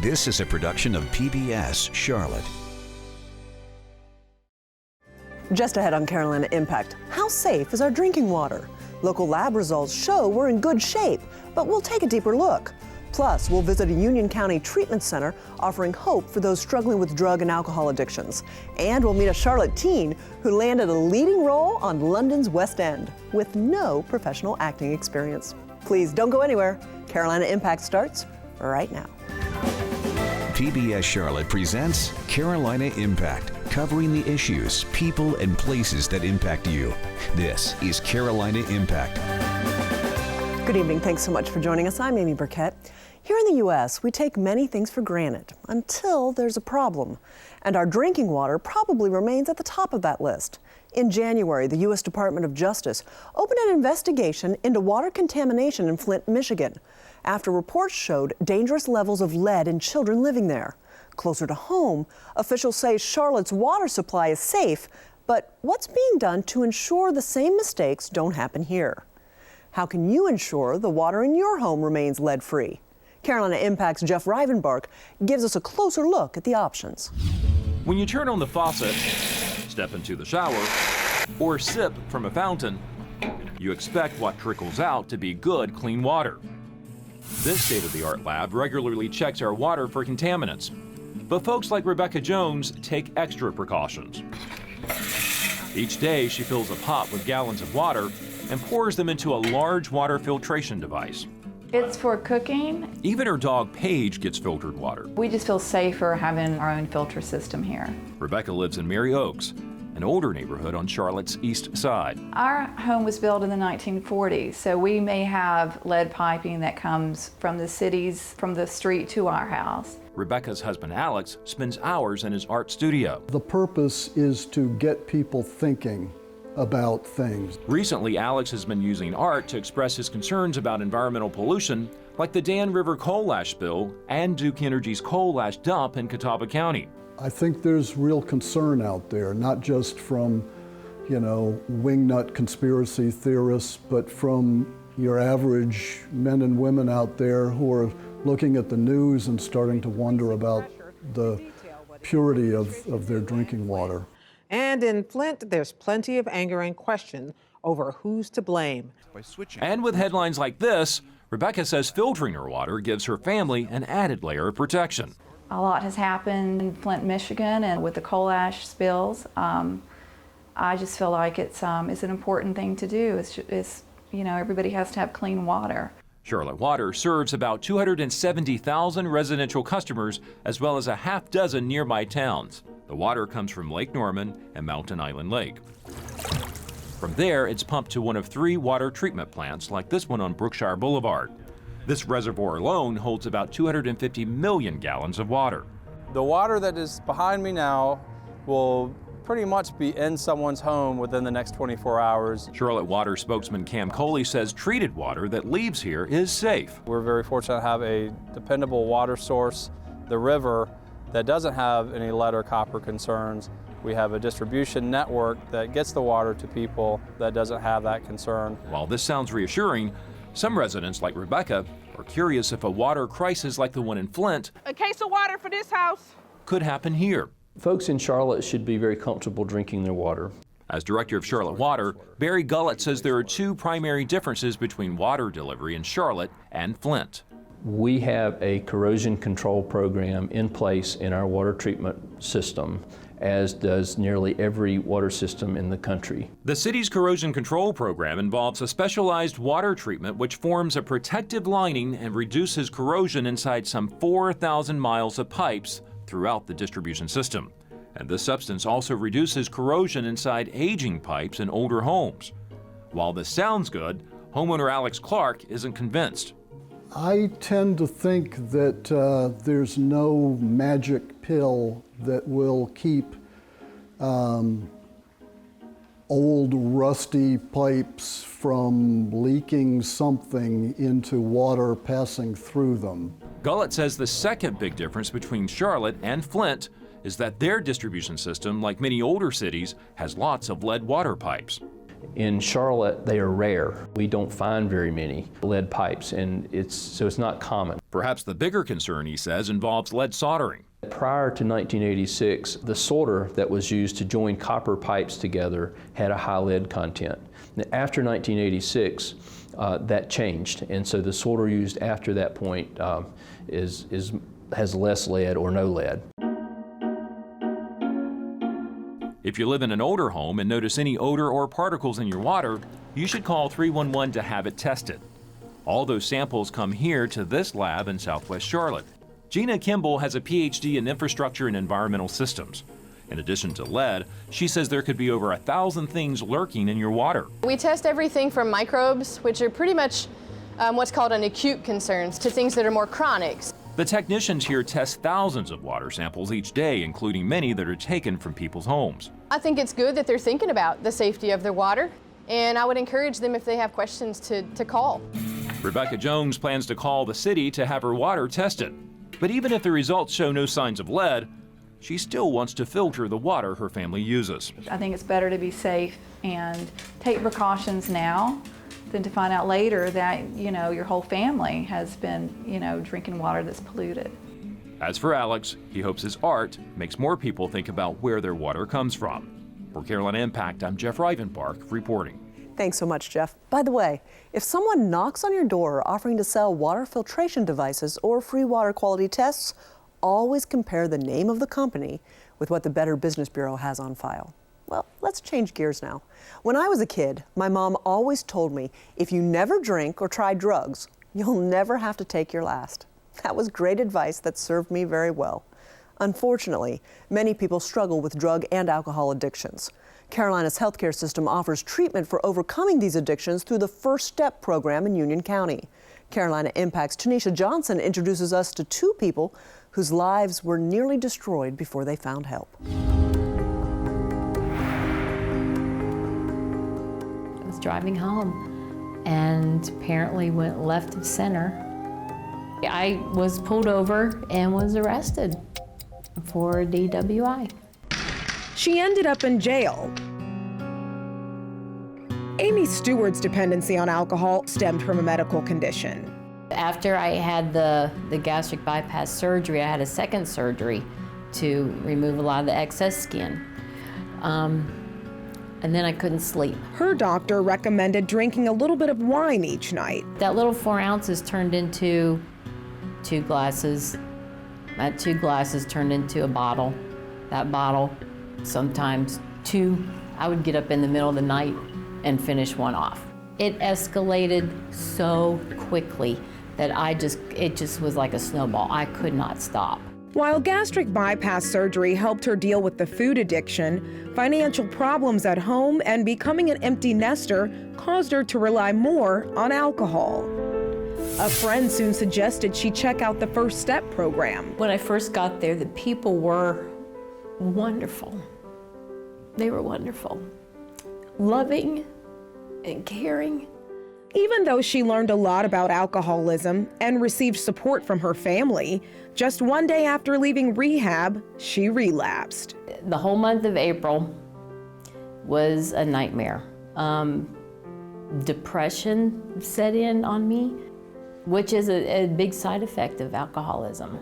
This is a production of PBS Charlotte. Just ahead on Carolina Impact, how safe is our drinking water? Local lab results show we're in good shape, but we'll take a deeper look. Plus, we'll visit a Union County treatment center offering hope for those struggling with drug and alcohol addictions. And we'll meet a Charlotte teen who landed a leading role on London's West End with no professional acting experience. Please don't go anywhere. Carolina Impact starts right now. PBS Charlotte presents Carolina Impact, covering the issues, people, and places that impact you. This is Carolina Impact. Good evening. Thanks so much for joining us. I'm Amy Burkett. Here in the U.S., we take many things for granted until there's a problem. And our drinking water probably remains at the top of that list. In January, the U.S. Department of Justice opened an investigation into water contamination in Flint, Michigan, after reports showed dangerous levels of lead in children living there. Closer to home, officials say Charlotte's water supply is safe, but what's being done to ensure the same mistakes don't happen here? How can you ensure the water in your home remains lead-free? Carolina Impact's Jeff Rivenbark gives us a closer look at the options. When you turn on the faucet, step into the shower, or sip from a fountain, you expect what trickles out to be good, clean water. This state-of-the-art lab regularly checks our water for contaminants. But folks like Rebecca Jones take extra precautions. Each day, she fills a pot with gallons of water and pours them into a large water filtration device. It's for cooking. Even her dog Paige gets filtered water. We just feel safer having our own filter system here. Rebecca lives in Mary Oaks, an older neighborhood on Charlotte's east side. Our home was built in the 1940s, so we may have lead piping that comes from the cities, from the street to our house. Rebecca's husband Alex spends hours in his art studio. The purpose is to get people thinking about things. Recently, Alex has been using art to express his concerns about environmental pollution, like the Dan River coal ash spill and Duke Energy's coal ash dump in Catawba County. I think there's real concern out there, not just from, wingnut conspiracy theorists, but from your average men and women out there who are looking at the news and starting to wonder about the purity of their drinking water. And in Flint, there's plenty of anger and question over who's to blame. And with headlines like this, Rebecca says filtering her water gives her family an added layer of protection. A lot has happened in Flint, Michigan, and with the coal ash spills, I just feel like it's an important thing to do. Everybody has to have clean water. Charlotte Water serves about 270,000 residential customers, as well as a half dozen nearby towns. The water comes from Lake Norman and Mountain Island Lake. From there, it's pumped to one of 3 water treatment plants, like this one on Brookshire Boulevard. This reservoir alone holds about 250 million gallons of water. The water that is behind me now will pretty much be in someone's home within the next 24 hours. Charlotte Water spokesman Cam Coley says treated water that leaves here is safe. We're very fortunate to have a dependable water source, the river, that doesn't have any lead or copper concerns. We have a distribution network that gets the water to people that doesn't have that concern. While this sounds reassuring, some residents like Rebecca are curious if a water crisis like the one in Flint, A case of water for this house. could happen here. Folks in Charlotte should be very comfortable drinking their water. As director of Charlotte Water, Barry Gullett says there are 2 primary differences between water delivery in Charlotte and Flint. We have a corrosion control program in place in our water treatment system, as does nearly every water system in the country. The city's corrosion control program involves a specialized water treatment which forms a protective lining and reduces corrosion inside some 4,000 miles of pipes throughout the distribution system. And this substance also reduces corrosion inside aging pipes in older homes. While this sounds good, homeowner Alex Clark isn't convinced. I tend to think that there's no magic pill that will keep old rusty pipes from leaking something into water passing through them. Gullett says the second big difference between Charlotte and Flint is that their distribution system, like many older cities, has lots of lead water pipes. In Charlotte, they are rare. We don't find very many lead pipes, and it's not common. Perhaps the bigger concern, he says, involves lead soldering. Prior to 1986, the solder that was used to join copper pipes together had a high lead content. After 1986, that changed, and so the solder used after that point has less lead or no lead. If you live in an older home and notice any odor or particles in your water, you should call 311 to have it tested. All those samples come here to this lab in Southwest Charlotte. Gina Kimball has a PhD in infrastructure and environmental systems. In addition to lead, she says there could be over 1,000 things lurking in your water. We test everything from microbes, which are pretty much what's called an acute concerns, to things that are more chronic. The technicians here test thousands of water samples each day, including many that are taken from people's homes. I think it's good that they're thinking about the safety of their water, and I would encourage them, if they have questions, to call. Rebecca Jones plans to call the city to have her water tested. But even if the results show no signs of lead, she still wants to filter the water her family uses. I think it's better to be safe and take precautions now than to find out later that, your whole family has been, drinking water that's polluted. As for Alex, he hopes his art makes more people think about where their water comes from. For Carolina Impact, I'm Jeff Rivenbark reporting. Thanks so much, Jeff. By the way, if someone knocks on your door offering to sell water filtration devices or free water quality tests, always compare the name of the company with what the Better Business Bureau has on file. Well, let's change gears now. When I was a kid, my mom always told me, if you never drink or try drugs, you'll never have to take your last. That was great advice that served me very well. Unfortunately, many people struggle with drug and alcohol addictions. Carolina's healthcare system offers treatment for overcoming these addictions through the First Step program in Union County. Carolina Impact's Tanisha Johnson introduces us to two people whose lives were nearly destroyed before they found help. I was driving home and apparently went left of center. I was pulled over and was arrested for DWI. She ended up in jail. Amy Stewart's dependency on alcohol stemmed from a medical condition. After I had the gastric bypass surgery, I had a second surgery to remove a lot of the excess skin. And then I couldn't sleep. Her doctor recommended drinking a little bit of wine each night. That little 4 ounces turned into 2 glasses. That 2 glasses turned into a bottle. That bottle, sometimes 2. I would get up in the middle of the night and finish one off. It escalated so quickly that it just was like a snowball. I could not stop. While gastric bypass surgery helped her deal with the food addiction, financial problems at home and becoming an empty nester caused her to rely more on alcohol. A friend soon suggested she check out the First Step program. When I first got there, the people were wonderful. They were wonderful. Loving and caring. Even though she learned a lot about alcoholism and received support from her family, just one day after leaving rehab, she relapsed. The whole month of April was a nightmare. Depression set in on me, which is a big side effect of alcoholism.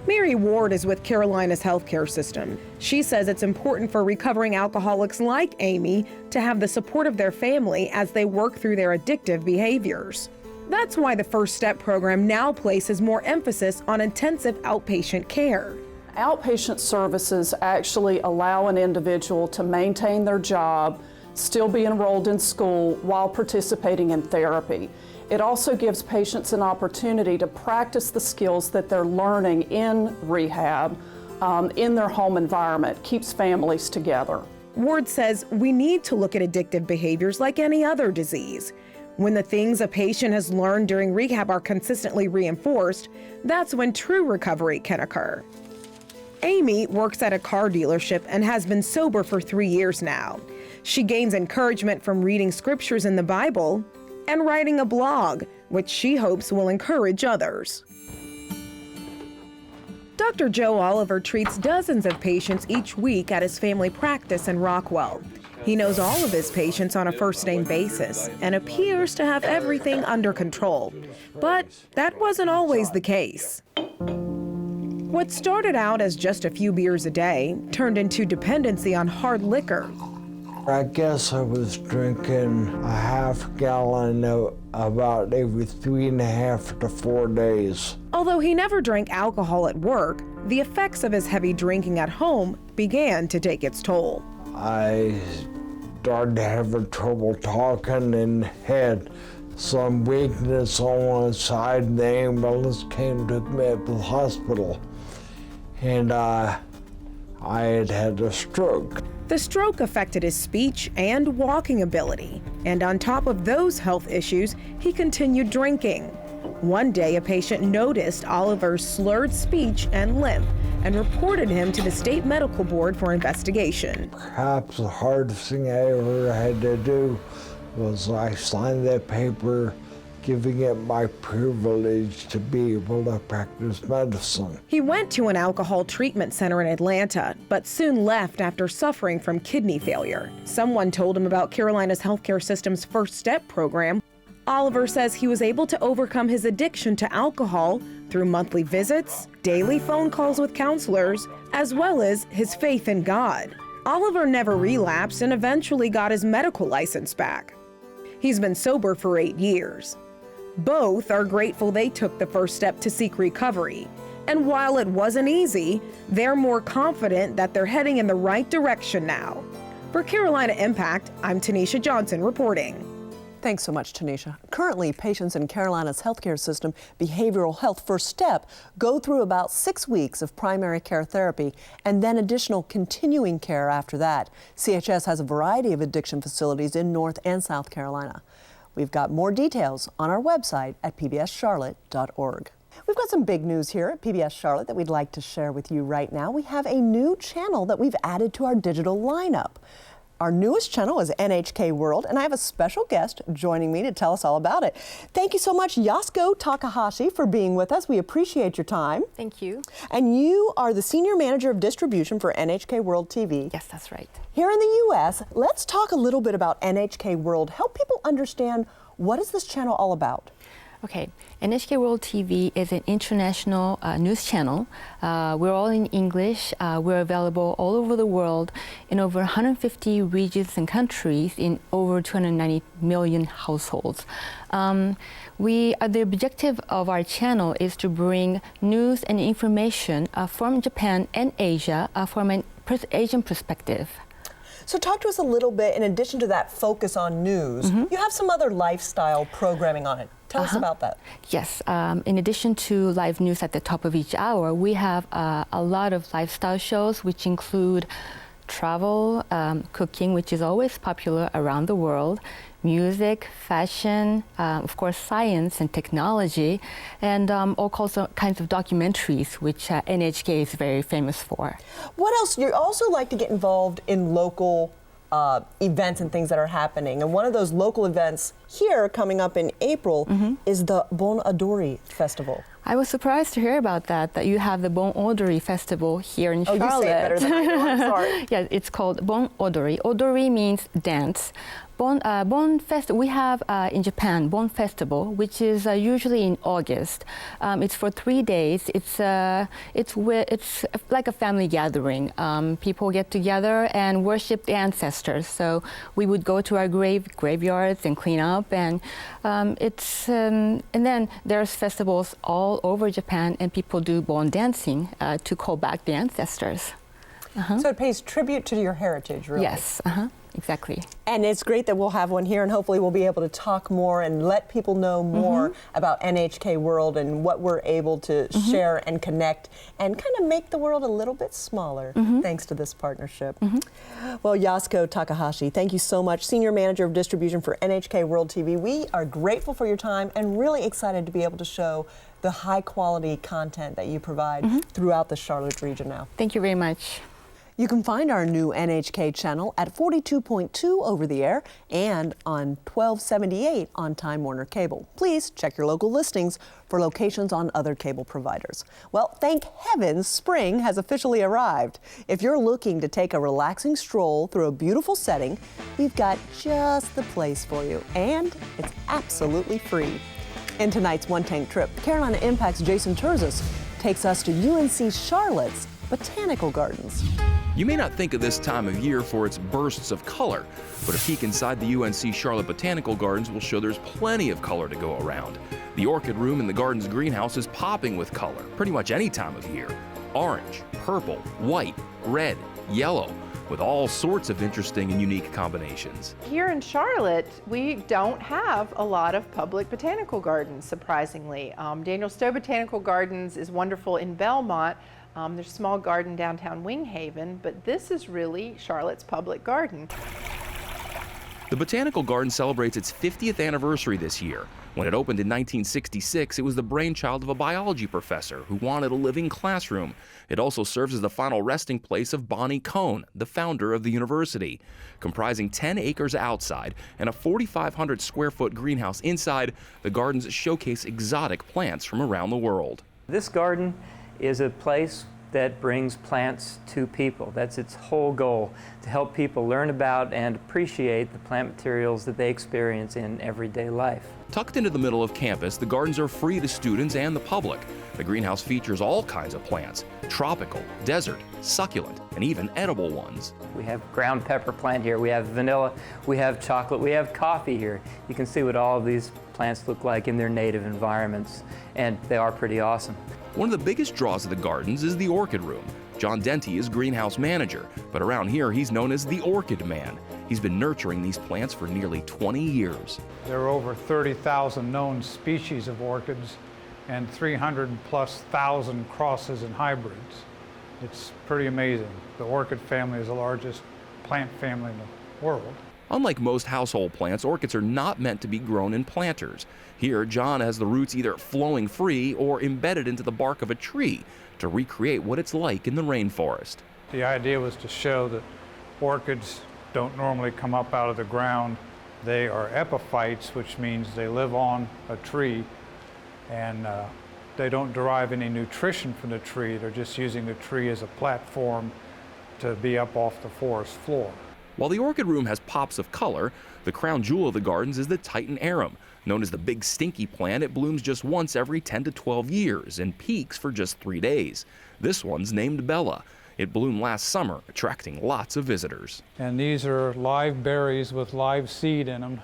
Mary Ward is with Carolina's healthcare system. She says it's important for recovering alcoholics like Amy to have the support of their family as they work through their addictive behaviors. That's why the First Step program now places more emphasis on intensive outpatient care. Outpatient services actually allow an individual to maintain their job, still be enrolled in school while participating in therapy. It also gives patients an opportunity to practice the skills that they're learning in rehab in their home environment, keeps families together. Ward says we need to look at addictive behaviors like any other disease. When the things a patient has learned during rehab are consistently reinforced, that's when true recovery can occur. Amy works at a car dealership and has been sober for 3 years now. She gains encouragement from reading scriptures in the Bible and writing a blog, which she hopes will encourage others. Dr. Joe Oliver treats dozens of patients each week at his family practice in Rockwell. He knows all of his patients on a first-name basis and appears to have everything under control. But that wasn't always the case. What started out as just a few beers a day turned into dependency on hard liquor. I guess I was drinking a half gallon about every 3.5 to 4 days. Although he never drank alcohol at work, the effects of his heavy drinking at home began to take its toll. I started having trouble talking and had some weakness on one side, and the ambulance came and took me to the hospital. And I had a stroke. The stroke affected his speech and walking ability. And on top of those health issues, he continued drinking. One day, a patient noticed Oliver's slurred speech and limp and reported him to the state medical board for investigation. Perhaps the hardest thing I ever had to do was I signed that paper giving it my privilege to be able to practice medicine. He went to an alcohol treatment center in Atlanta, but soon left after suffering from kidney failure. Someone told him about Carolina's healthcare system's First Step program. Oliver says he was able to overcome his addiction to alcohol through monthly visits, daily phone calls with counselors, as well as his faith in God. Oliver never relapsed and eventually got his medical license back. He's been sober for 8 years. Both are grateful they took the first step to seek recovery. And while it wasn't easy, they're more confident that they're heading in the right direction now. For Carolina Impact, I'm Tanisha Johnson reporting. Thanks so much, Tanisha. Currently, patients in Carolina's healthcare system behavioral health First Step go through about 6 weeks of primary care therapy and then additional continuing care after that. CHS has a variety of addiction facilities in North and South Carolina. We've got more details on our website at pbscharlotte.org. We've got some big news here at PBS Charlotte that we'd like to share with you right now. We have a new channel that we've added to our digital lineup. Our newest channel is NHK World, and I have a special guest joining me to tell us all about it. Thank you so much, Yasuko Takahashi, for being with us. We appreciate your time. Thank you. And you are the Senior Manager of Distribution for NHK World TV. Yes, that's right. Here in the U.S., let's talk a little bit about NHK World. Help people understand, what is this channel all about? Okay, NHK World TV is an international news channel. We're all in English. We're available all over the world in over 150 regions and countries in over 290 million households. The objective of our channel is to bring news and information from Japan and Asia from an Asian perspective. So talk to us a little bit, in addition to that focus on news, you have some other lifestyle programming on it. Tell us about that. Yes, in addition to live news at the top of each hour, we have a lot of lifestyle shows which include travel, cooking, which is always popular around the world, music, fashion, of course science and technology, and all kinds of documentaries, which NHK is very famous for. What else? You also like to get involved in local events and things that are happening. And one of those local events here coming up in April is the Bon Odori Festival. I was surprised to hear about that you have the Bon Odori Festival here in Charlotte. You say it better than I do, I'm sorry. Yeah, it's called Bon Odori. Odori means dance. We have in Japan Bon Festival, which is usually in August. It's for 3 days. It's like a family gathering. People get together and worship the ancestors. So we would go to our graveyards and clean up, and and then there's festivals all over Japan, and people do Bon dancing to call back the ancestors. So it pays tribute to your heritage, really. Yes. Exactly. And it's great that we'll have one here, and hopefully we'll be able to talk more and let people know more about NHK World and what we're able to share and connect and kind of make the world a little bit smaller thanks to this partnership. Well, Yasuko Takahashi, thank you so much, Senior Manager of Distribution for NHK World TV. We are grateful for your time and really excited to be able to show the high quality content that you provide throughout the Charlotte region now. Thank you very much. You can find our new NHK channel at 42.2 over the air and on 1278 on Time Warner Cable. Please check your local listings for locations on other cable providers. Well, thank heavens spring has officially arrived. If you're looking to take a relaxing stroll through a beautiful setting, we've got just the place for you, and it's absolutely free. In tonight's One Tank Trip, Carolina Impact's Jason Terzis takes us to UNC Charlotte's Botanical Gardens. You may not think of this time of year for its bursts of color, but a peek inside the UNC Charlotte Botanical Gardens will show there's plenty of color to go around. The orchid room in the garden's greenhouse is popping with color, pretty much any time of year. Orange, purple, white, red, yellow, with all sorts of interesting and unique combinations. Here in Charlotte, we don't have a lot of public botanical gardens, surprisingly. Daniel Stowe Botanical Gardens is wonderful in Belmont. There's a small garden downtown Winghaven, but this is really Charlotte's public garden. The Botanical Garden celebrates its 50th anniversary this year. When it opened in 1966, it was the brainchild of a biology professor who wanted a living classroom. It also serves as the final resting place of Bonnie Cohn, the founder of the university. Comprising 10 acres outside and a 4,500 square foot greenhouse inside, the gardens showcase exotic plants from around the world. This garden is a place that brings plants to people. That's its whole goal, to help people learn about and appreciate the plant materials that they experience in everyday life. Tucked into the middle of campus, the gardens are free to students and the public. The greenhouse features all kinds of plants, tropical, desert, succulent, and even edible ones. We have ground pepper plant here, we have vanilla, we have chocolate, we have coffee here. You can see what all of these plants look like in their native environments, and they are pretty awesome. One of the biggest draws of the gardens is the orchid room. John Denty is greenhouse manager, but around here he's known as the Orchid Man. He's been nurturing these plants for nearly 20 years. There are over 30,000 known species of orchids and 300,000+ crosses and hybrids. It's pretty amazing. The orchid family is the largest plant family in the world. Unlike most household plants, orchids are not meant to be grown in planters. Here, John has the roots either flowing free or embedded into the bark of a tree to recreate what it's like in the rainforest. The idea was to show that orchids don't normally come up out of the ground. They are epiphytes, which means they live on a tree, and they don't derive any nutrition from the tree. They're just using the tree as a platform to be up off the forest floor. While the orchid room has pops of color, the crown jewel of the gardens is the Titan arum. Known as the big stinky plant, it blooms just once every 10 to 12 years and peaks for just 3 days. This one's named Bella. It bloomed last summer, attracting lots of visitors. And these are live berries with live seed in them.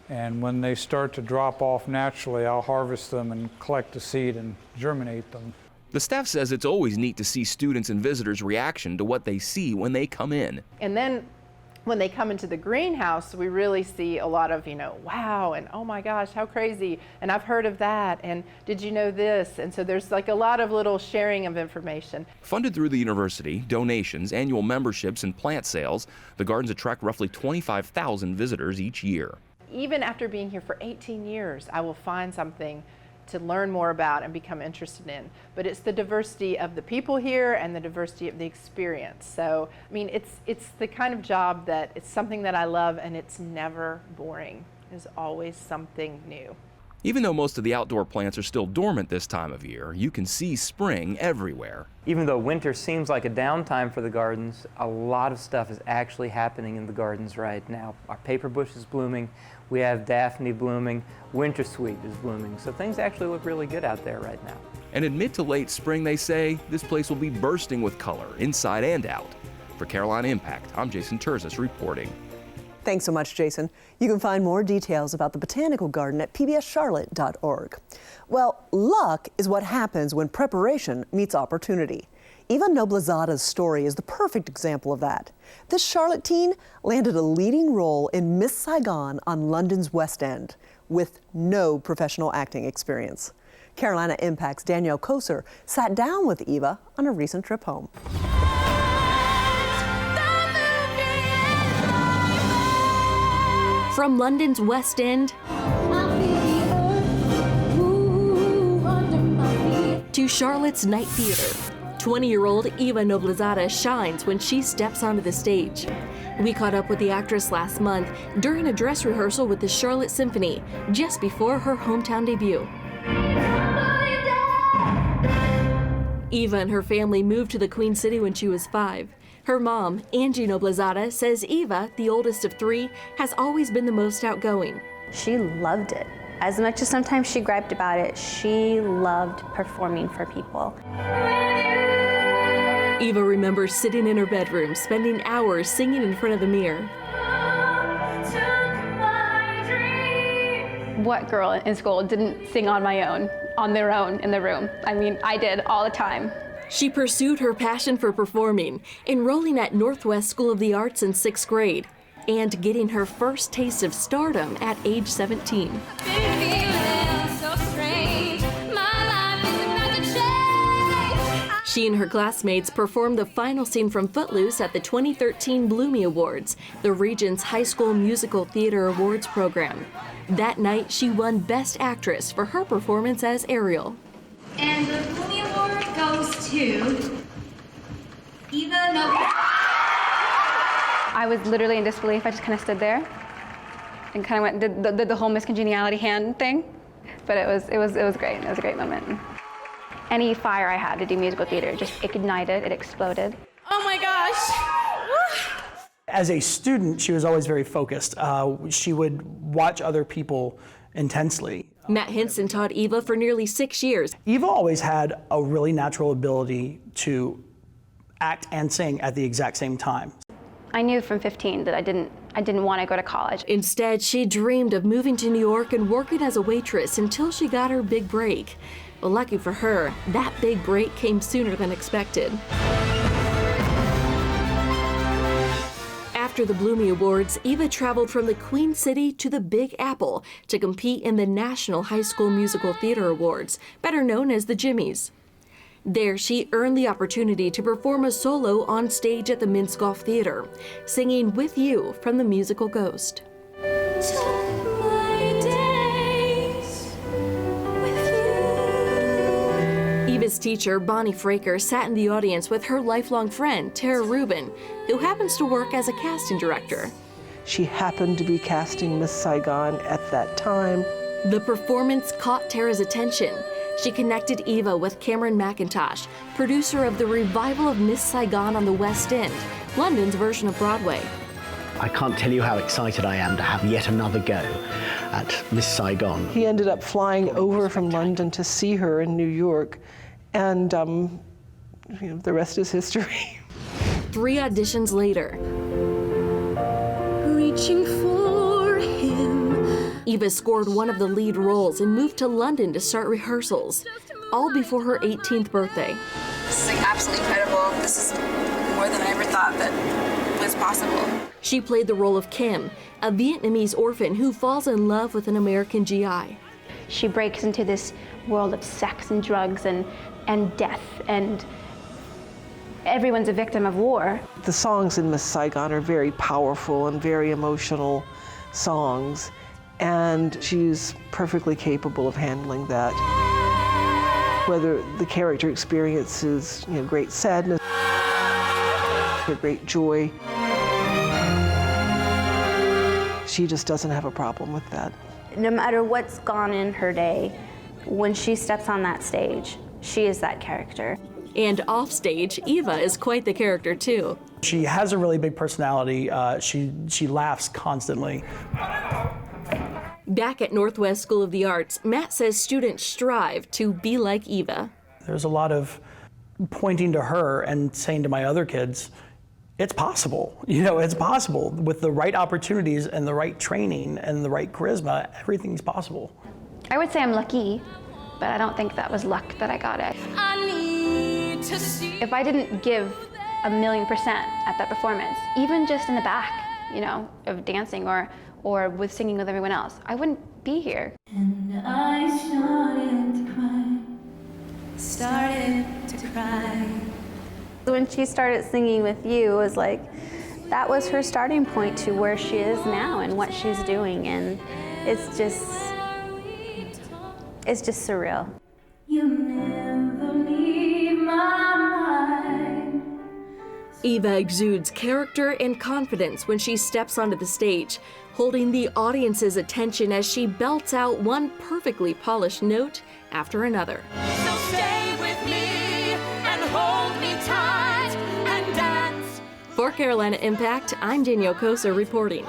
And when they start to drop off naturally, I'll harvest them and collect the seed and germinate them. The staff says it's always neat to see students and visitors' reaction to what they see when they come in. And then when they come into the greenhouse, we really see a lot of, wow, and oh my gosh, how crazy, and I've heard of that, and did you know this? And so there's like a lot of little sharing of information. Funded through the university, donations, annual memberships, and plant sales, the gardens attract roughly 25,000 visitors each year. Even after being here for 18 years, I will find something to learn more about and become interested in. But it's the diversity of the people here and the diversity of the experience. So, I mean, it's the kind of job that it's something that I love, and it's never boring. There's always something new. Even though most of the outdoor plants are still dormant this time of year, you can see spring everywhere. Even though winter seems like a downtime for the gardens, a lot of stuff is actually happening in the gardens right now. Our paper bush is blooming, we have daphne blooming, winter sweet is blooming, so things actually look really good out there right now. And in mid to late spring, they say, this place will be bursting with color, inside and out. For Carolina Impact, I'm Jason Terzis reporting. Thanks so much, Jason. You can find more details about the Botanical Garden at pbscharlotte.org. Well, luck is what happens when preparation meets opportunity. Eva Noblezada's story is the perfect example of that. This Charlotte teen landed a leading role in Miss Saigon on London's West End with no professional acting experience. Carolina Impact's Danielle Koser sat down with Eva on a recent trip home. From London's West End to Charlotte's Night Theatre 20-year-old Eva Noblezada shines when she steps onto the stage. We caught up with the actress last month during a dress rehearsal with the Charlotte Symphony, just before her hometown debut. Eva and her family moved to the Queen City when she was 5. Her mom, Angie Noblezada, says Eva, the oldest of 3, has always been the most outgoing. She loved it. As much as sometimes she griped about it, she loved performing for people. Eva remembers sitting in her bedroom, spending hours singing in front of the mirror. What girl in school didn't sing on their own in the room? I mean, I did all the time. She pursued her passion for performing, enrolling at Northwest School of the Arts in 6th grade, and getting her first taste of stardom at age 17. She and her classmates performed the final scene from Footloose at the 2013 Bloomy Awards, the region's high school musical theater awards program. That night, she won Best Actress for her performance as Ariel. And the Bloomy Award goes to Eva Noblezada. I was literally in disbelief. I just kind of stood there and kind of did the whole Miss Congeniality hand thing. But it was great. It was a great moment. Any fire I had to do musical theater just ignited, it exploded. Oh my gosh. As a student, she was always very focused. She would watch other people intensely. Matt Henson taught Eva for nearly 6 years. Eva always had a really natural ability to act and sing at the exact same time. I knew from 15 that I didn't want to go to college. Instead, she dreamed of moving to New York and working as a waitress until she got her big break. Well, lucky for her, that big break came sooner than expected. After the Bloomy Awards, Eva traveled from the Queen City to the Big Apple to compete in the National High School Musical Theater Awards, better known as the Jimmies. There, she earned the opportunity to perform a solo on stage at the Minskoff Theater, singing With You from the musical Ghost. Eva's teacher, Bonnie Fraker, sat in the audience with her lifelong friend, Tara Rubin, who happens to work as a casting director. She happened to be casting Miss Saigon at that time. The performance caught Tara's attention. She connected Eva with Cameron McIntosh, producer of the revival of Miss Saigon on the West End, London's version of Broadway. I can't tell you how excited I am to have yet another go at Miss Saigon. He ended up flying over from London to see her in New York, and the rest is history. 3 auditions later, Reaching for him. Eva scored one of the lead roles and moved to London to start rehearsals, all before her 18th birthday. This is absolutely incredible. This is more than I ever thought that was possible. She played the role of Kim, a Vietnamese orphan who falls in love with an American GI. She breaks into this world of sex and drugs and death, and everyone's a victim of war. The songs in Miss Saigon are very powerful and very emotional songs, and she's perfectly capable of handling that. Whether the character experiences great sadness or great joy, she just doesn't have a problem with that. No matter what's gone in her day, when she steps on that stage, she is that character. And offstage, Eva is quite the character too. She has a really big personality. She laughs constantly. Back at Northwest School of the Arts, Matt says students strive to be like Eva. There's a lot of pointing to her and saying to my other kids, it's possible. It's possible. With the right opportunities and the right training and the right charisma, everything's possible. I would say I'm lucky, but I don't think that was luck that I got it. If I didn't give 1,000,000% at that performance, even just in the back, of dancing or with singing with everyone else, I wouldn't be here. And I started to cry. When she started singing with you, it was like, that was her starting point to where she is now and what she's doing, and it's just surreal. You never leave my mind. Eva exudes character and confidence when she steps onto the stage, holding the audience's attention as she belts out one perfectly polished note after another. So stay with me and hold me tight and dance. For Carolina Impact, I'm Danielle Koser reporting.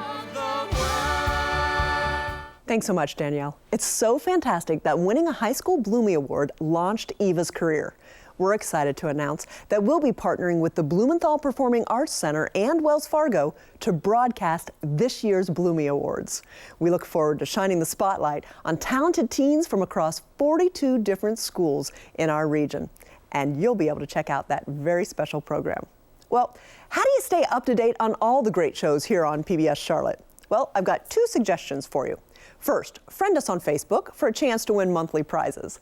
Thanks so much, Danielle. It's so fantastic that winning a High School Bloomie Award launched Eva's career. We're excited to announce that we'll be partnering with the Blumenthal Performing Arts Center and Wells Fargo to broadcast this year's Bloomie Awards. We look forward to shining the spotlight on talented teens from across 42 different schools in our region. And you'll be able to check out that very special program. Well, how do you stay up to date on all the great shows here on PBS Charlotte? Well, I've got 2 suggestions for you. First, friend us on Facebook for a chance to win monthly prizes.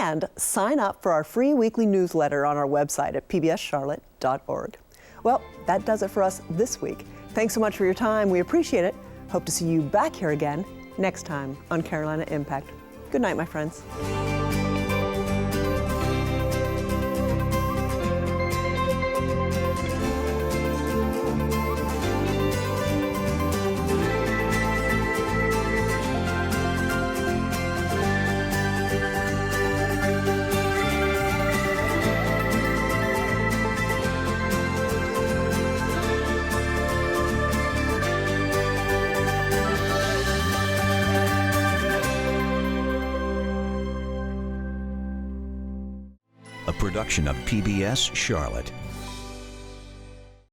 And sign up for our free weekly newsletter on our website at pbscharlotte.org. Well, that does it for us this week. Thanks so much for your time. We appreciate it. Hope to see you back here again next time on Carolina Impact. Good night, my friends. Production of PBS Charlotte.